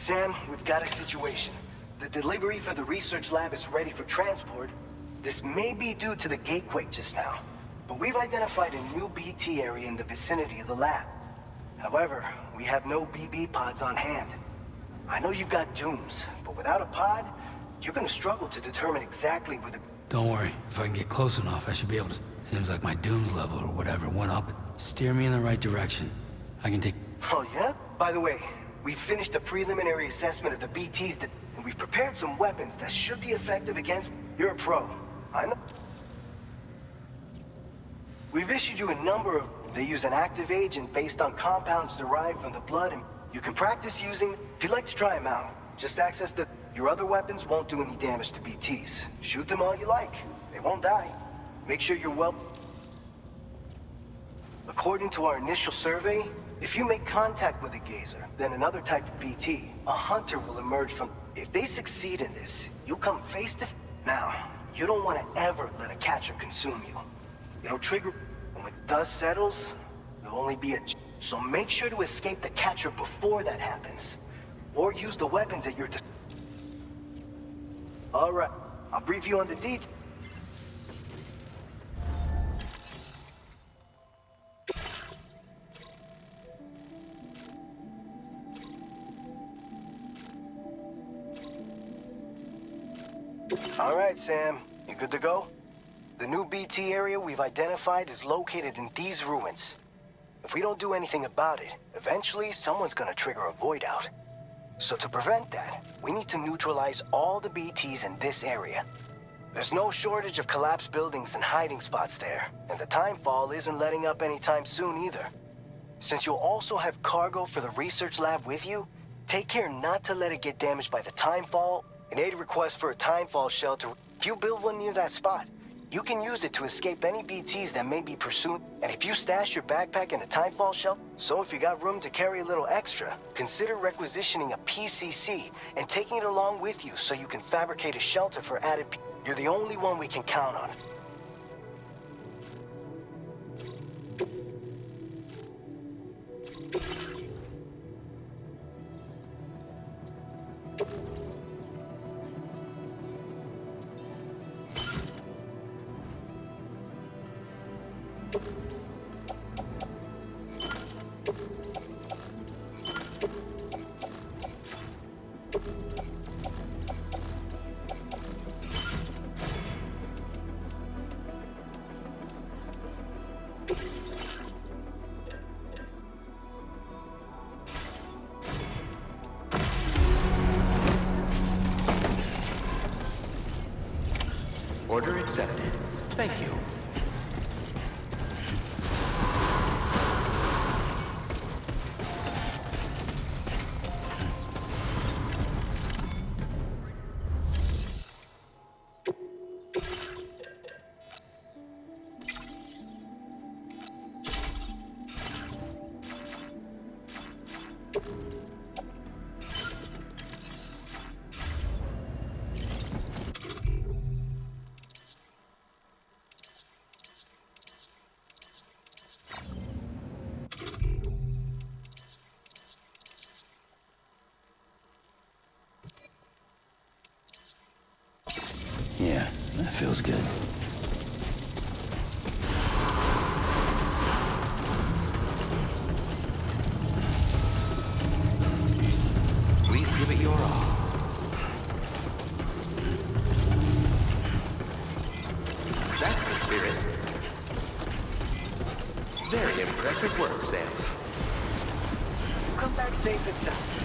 Sam, we've got a situation. The delivery for the research lab is ready for transport. This may be due to the gatequake just now, but we've identified a new BT area in the vicinity of the lab. However, we have no BB pods on hand. I know you've got dooms, but without a pod, you're gonna struggle to determine exactly where the... Don't worry, if I can get close enough, I should be able to... Seems like my dooms level or whatever went up. Steer me in the right direction. I can take... Oh yeah? By the way, we've finished a preliminary assessment of the BTs and we've prepared some weapons that should be effective against... You're a pro. I know. We've issued you a number of... They use an active agent based on compounds derived from the blood, and you can practice using... If you'd like to try them out, just access the... Your other weapons won't do any damage to BTs. Shoot them all you like. They won't die. Make sure you're well... According to our initial survey, if you make contact with a gazer, then another type of BT, a hunter will emerge from... If they succeed in this, you'll come face to... Now, you don't want to ever let a catcher consume you. It'll trigger... And when the dust settles, there'll only be a... So make sure to escape the catcher before that happens. Or use the weapons at your... Alright, I'll brief you on the details. Alright, Sam. You good to go? The new BT area we've identified is located in these ruins. If we don't do anything about it, eventually someone's gonna trigger a void out. So to prevent that, we need to neutralize all the BTs in this area. There's no shortage of collapsed buildings and hiding spots there, and the timefall isn't letting up anytime soon either. Since you'll also have cargo for the research lab with you, take care not to let it get damaged by the timefall. An aid request for a timefall shelter. If you build one near that spot, you can use it to escape any BTs that may be pursued. And if you stash your backpack in a timefall shelter, so if you got room to carry a little extra, consider requisitioning a PCC and taking it along with you so you can fabricate a shelter for added... You're the only one we can count on. Order accepted. Thank you. Yeah, that feels good. Please give it your all. That's the spirit. Very impressive work, Sam. Come back safe and sound.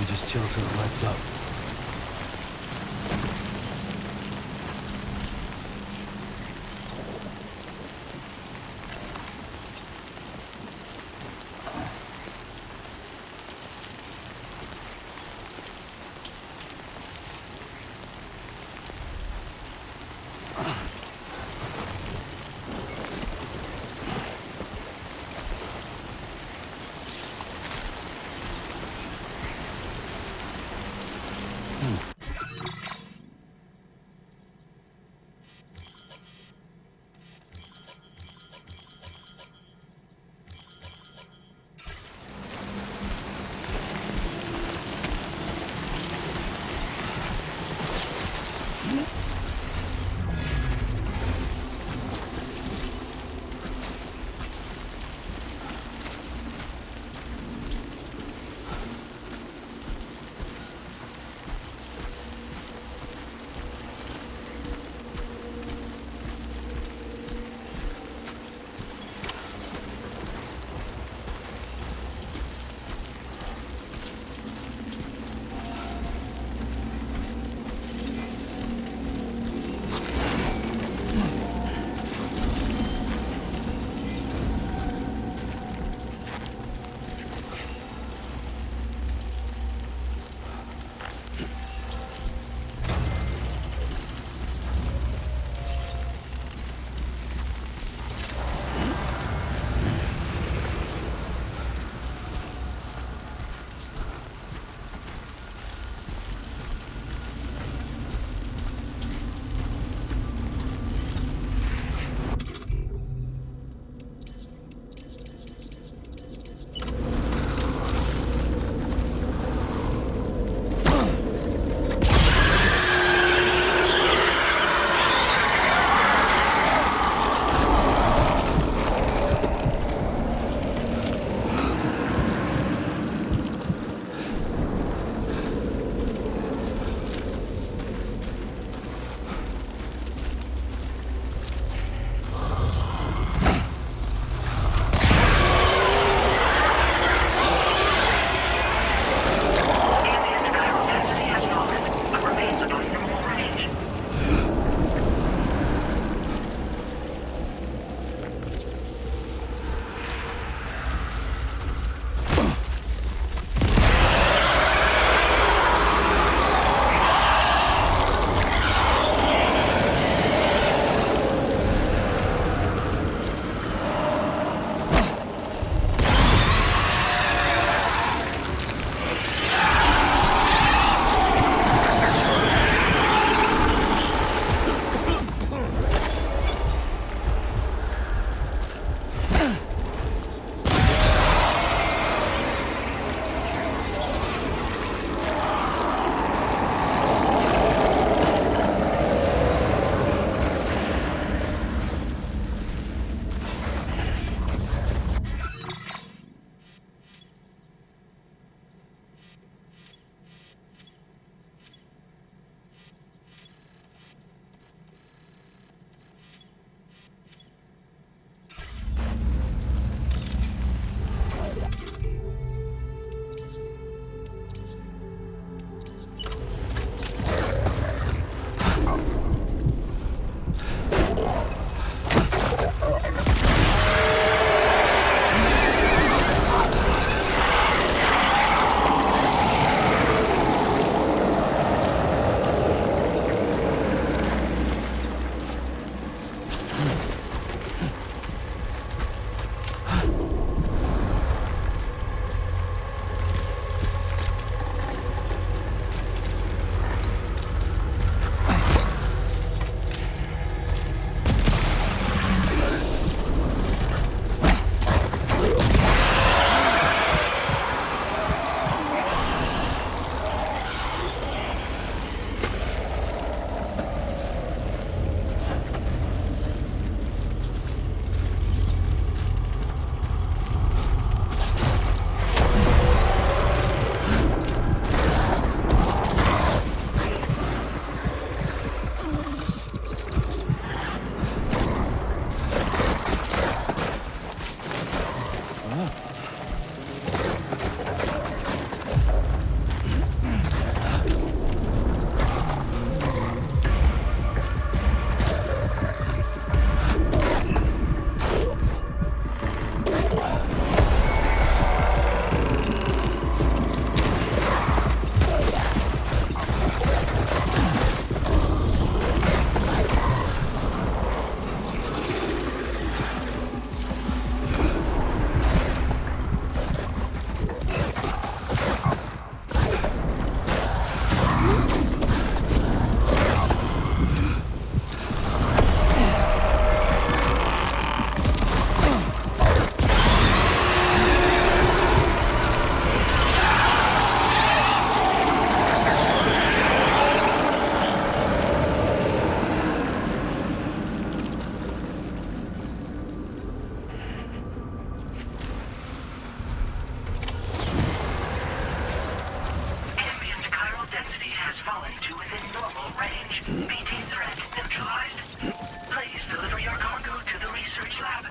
we just chill till it lets up. you within normal range. BT threat neutralized. Please deliver your cargo to the research lab.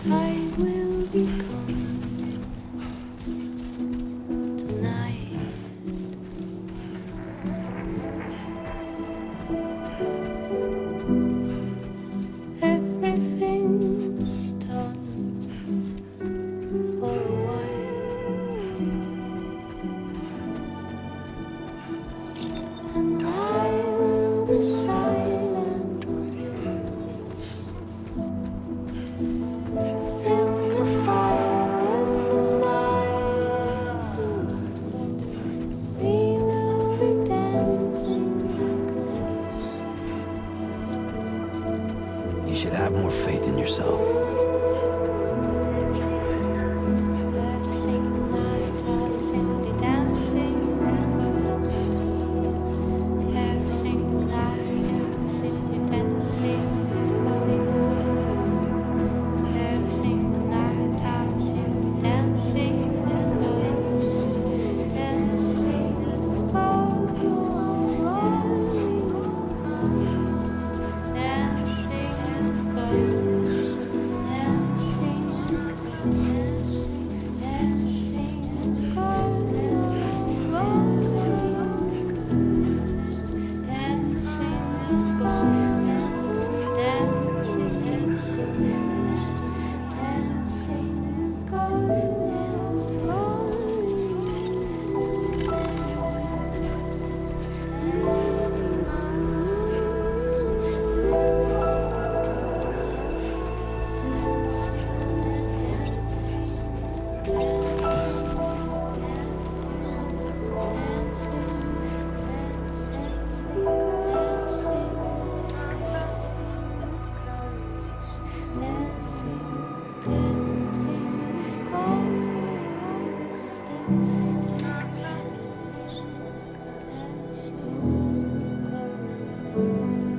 I will be gone tonight. Everything's done for a while, and I will be silent with you. In the fire, in the night, we will be dancing like ghosts. You should have more faith in yourself. Every single night, every single dancing like ghosts. Every single night, every single dancing like ghosts. Every single night, every single dancing like ghosts. Dancing like ghosts. Dancing like ghosts.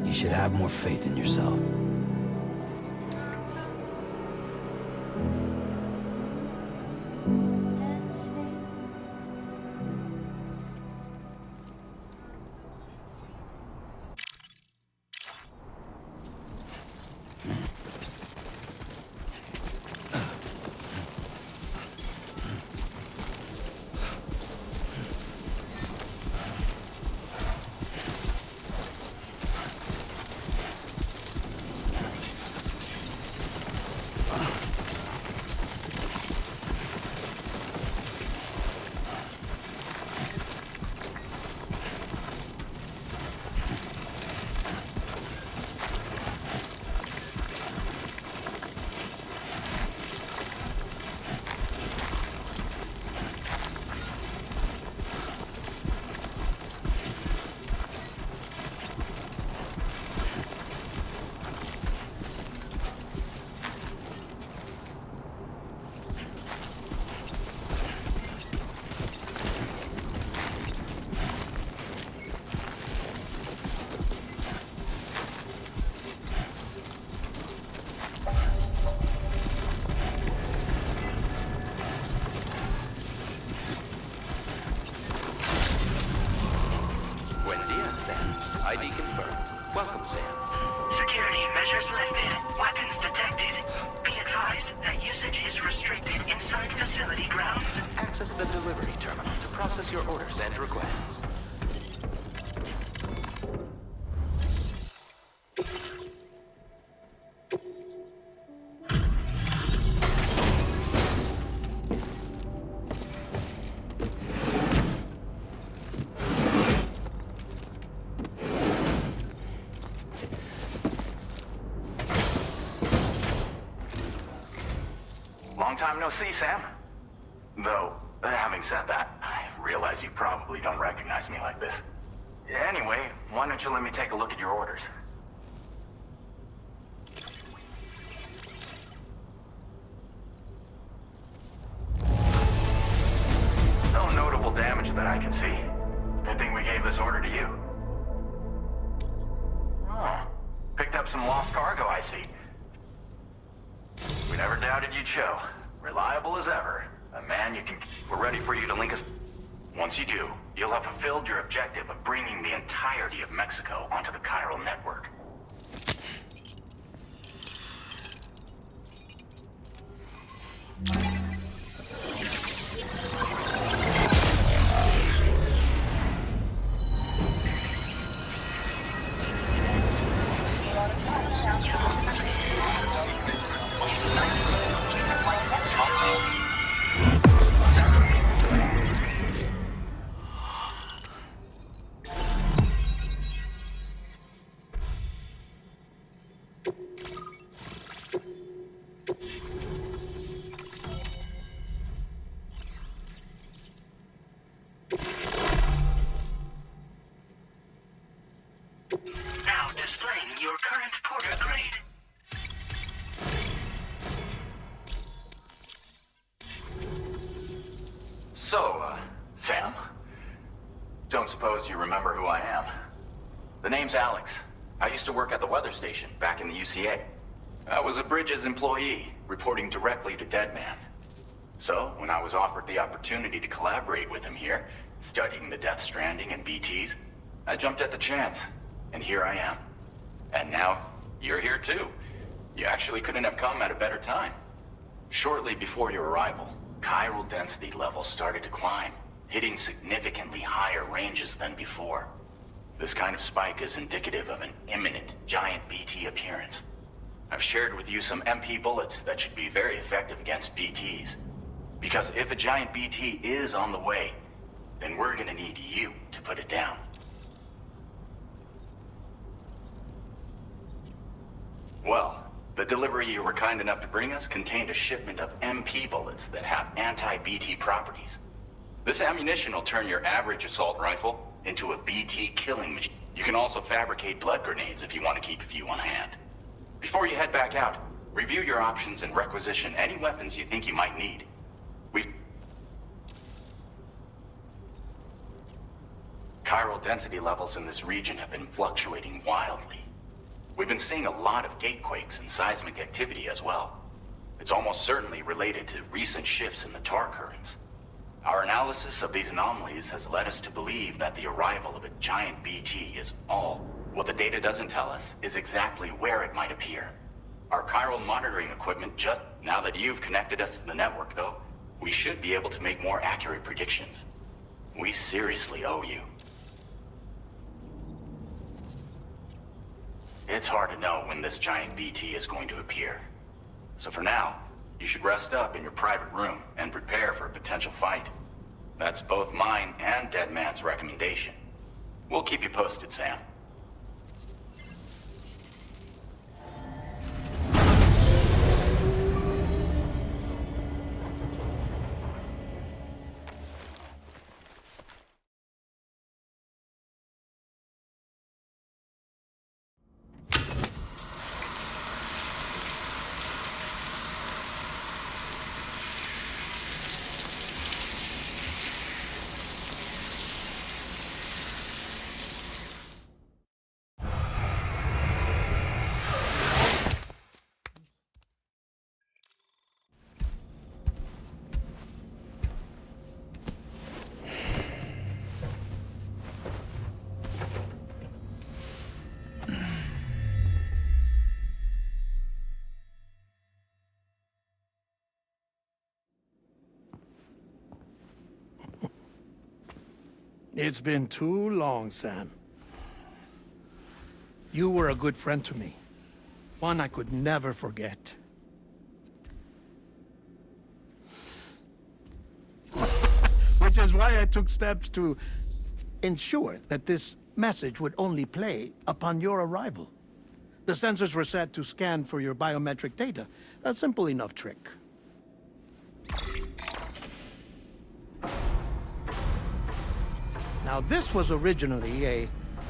You should have more faith in yourself. Welcome, Sam. Security measures lifted. Weapons detected. Be advised that usage is restricted inside facility grounds. Access the delivery terminal to process your orders and requests. Long time no see, Sam. Though, having said that, I realize you probably don't recognize me like this. Anyway, why don't you let me take a look at your orders? No notable damage that I can see. Good thing we gave this order to you. Oh, picked up some lost cargo, I see. We never doubted you'd show. Reliable as ever. A man you can... We're ready for you to link us... Once you do, you'll have fulfilled your objective of bringing the entirety of Mexico onto the chiral network. Now displaying your current porter grade. So, Sam, don't suppose you remember who I am? The name's Alex. I used to work at the weather station back in the UCA. I was a Bridges employee, reporting directly to Deadman. So, when I was offered the opportunity to collaborate with him here, studying the Death Stranding and BTs, I jumped at the chance, and here I am. And now, you're here too. You actually couldn't have come at a better time. Shortly before your arrival, chiral density levels started to climb, hitting significantly higher ranges than before. This kind of spike is indicative of an imminent giant BT appearance. I've shared with you some MP bullets that should be very effective against BTs. Because if a giant BT is on the way, then we're gonna need you to put it down. Well, the delivery you were kind enough to bring us contained a shipment of MP bullets that have anti-BT properties. This ammunition will turn your average assault rifle into a BT killing machine. You can also fabricate blood grenades if you want to keep a few on hand. Before you head back out, review your options and requisition any weapons you think you might need. Chiral density levels in this region have been fluctuating wildly. We've been seeing a lot of gatequakes and seismic activity as well. It's almost certainly related to recent shifts in the tar currents. Our analysis of these anomalies has led us to believe that the arrival of a giant BT is all. What the data doesn't tell us is exactly where it might appear. Our chiral monitoring equipment just... Now that you've connected us to the network, though, we should be able to make more accurate predictions. We seriously owe you. It's hard to know when this giant BT is going to appear. So for now, you should rest up in your private room and prepare for a potential fight. That's both mine and Deadman's recommendation. We'll keep you posted, Sam. It's been too long, Sam. You were a good friend to me. One I could never forget. Which is why I took steps to ensure that this message would only play upon your arrival. The sensors were set to scan for your biometric data. A simple enough trick. Now, this was originally a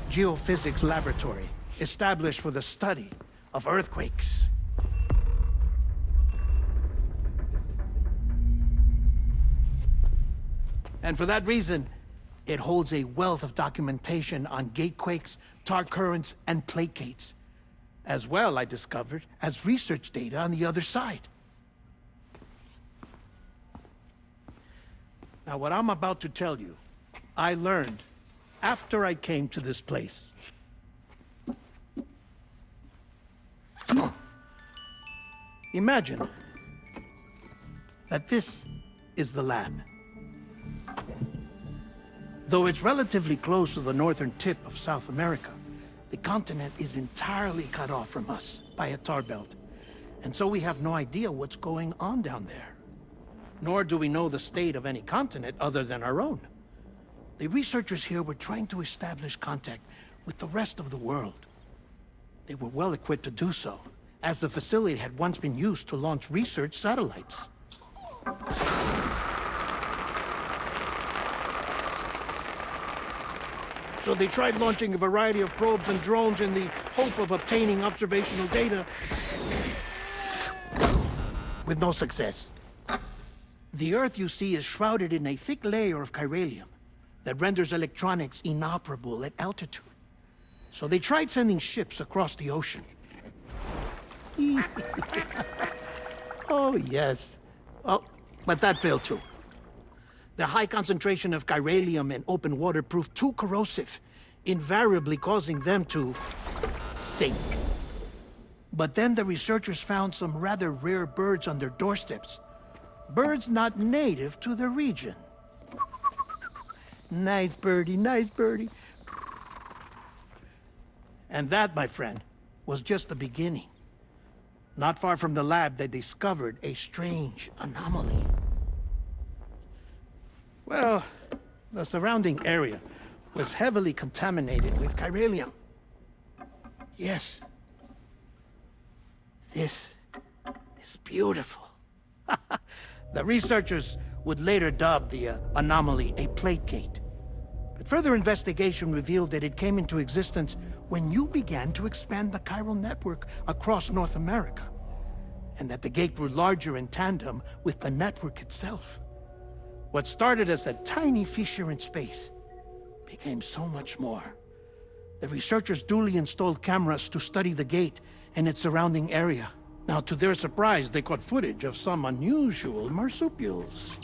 geophysics laboratory established for the study of earthquakes. And for that reason, it holds a wealth of documentation on gatequakes, tar currents, and plate gates. As well, I discovered, as research data on the other side. Now, what I'm about to tell you, I learned after I came to this place. Imagine that this is the lab. Though it's relatively close to the northern tip of South America, the continent is entirely cut off from us by a tar belt. And so we have no idea what's going on down there. Nor do we know the state of any continent other than our own. The researchers here were trying to establish contact with the rest of the world. They were well equipped to do so, as the facility had once been used to launch research satellites. So they tried launching a variety of probes and drones in the hope of obtaining observational data, with no success. The Earth, you see, is shrouded in a thick layer of chiralium that renders electronics inoperable at altitude. So they tried sending ships across the ocean. Oh, yes. Oh, but that failed too. The high concentration of chiralium in open water proved too corrosive, invariably causing them to sink. But then the researchers found some rather rare birds on their doorsteps. Birds not native to the region. Nice birdie, nice birdie. And that, my friend, was just the beginning. Not far from the lab, they discovered a strange anomaly. Well, the surrounding area was heavily contaminated with chiralium. Yes. This is beautiful. The researchers would later dub the anomaly a plate gate. But further investigation revealed that it came into existence when you began to expand the chiral network across North America, and that the gate grew larger in tandem with the network itself. What started as a tiny fissure in space became so much more. The researchers duly installed cameras to study the gate and its surrounding area. Now, to their surprise, they caught footage of some unusual marsupials.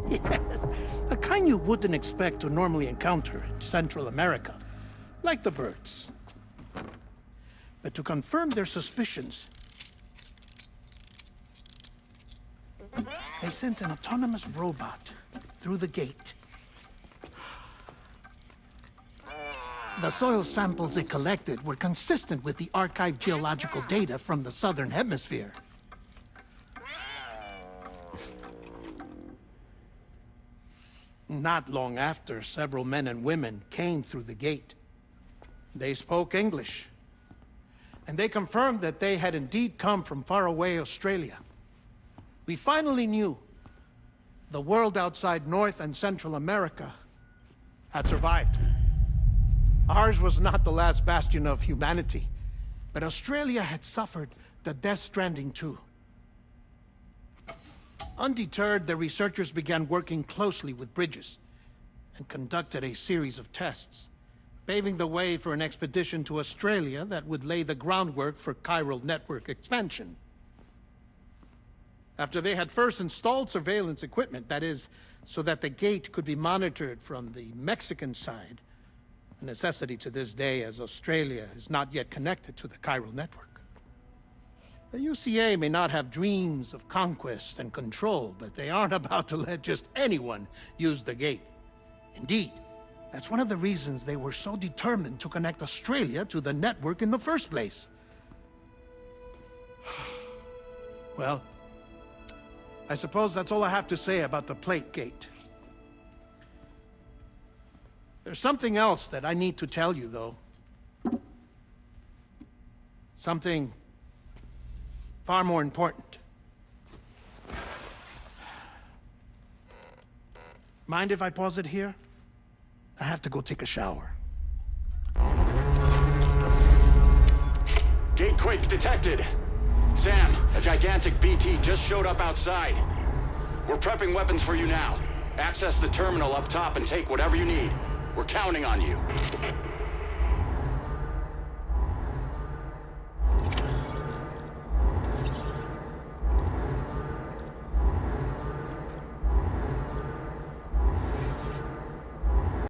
Yes, a kind you wouldn't expect to normally encounter in Central America, like the birds. But to confirm their suspicions, they sent an autonomous robot through the gate. The soil samples it collected were consistent with the archived geological data from the southern hemisphere. Not long after, several men and women came through the gate. They spoke English, and they confirmed that they had indeed come from faraway Australia. We finally knew the world outside North and Central America had survived. Ours was not the last bastion of humanity, but Australia had suffered the Death Stranding too. Undeterred, the researchers began working closely with Bridges and conducted a series of tests, paving the way for an expedition to Australia that would lay the groundwork for chiral network expansion. After they had first installed surveillance equipment, that is, so that the gate could be monitored from the Mexican side, a necessity to this day as Australia is not yet connected to the chiral network. The UCA may not have dreams of conquest and control, but they aren't about to let just anyone use the gate. Indeed, that's one of the reasons they were so determined to connect Australia to the network in the first place. Well, I suppose that's all I have to say about the plate gate. There's something else that I need to tell you, though. Something far more important. Mind if I pause it here? I have to go take a shower. Gate quake detected. Sam, a gigantic BT just showed up outside. We're prepping weapons for you now. Access the terminal up top and take whatever you need. We're counting on you.